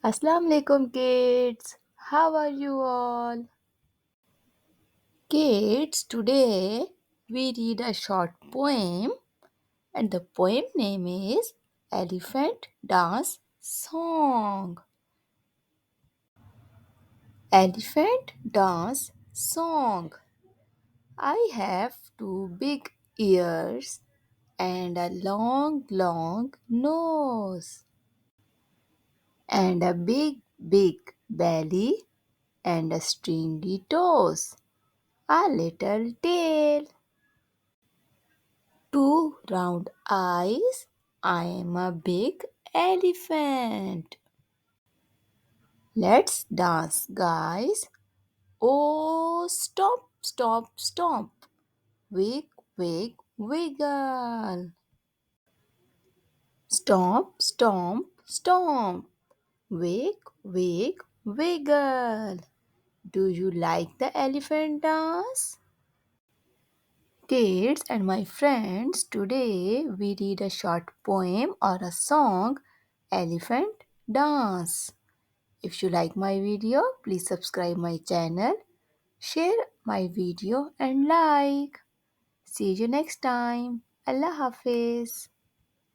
Assalamu alaikum kids. How are you all? Kids, today we read a short poem and the poem name is Elephant Dance Song. Elephant Dance Song. I have two big ears and a long, long nose and a big, big belly and a stringy toes. A little tail, two round eyes. I am a big elephant. Let's dance, guys. Oh, stop, stop, stop. Wig, wig, wiggle. Stomp, stomp, stomp. Wig, wig, wiggle. Do you like the elephant dance? Kids and my friends, today we read a short poem or a song, Elephant Dance. If you like my video, please subscribe my channel, share my video and like. See you next time. Allah Hafiz.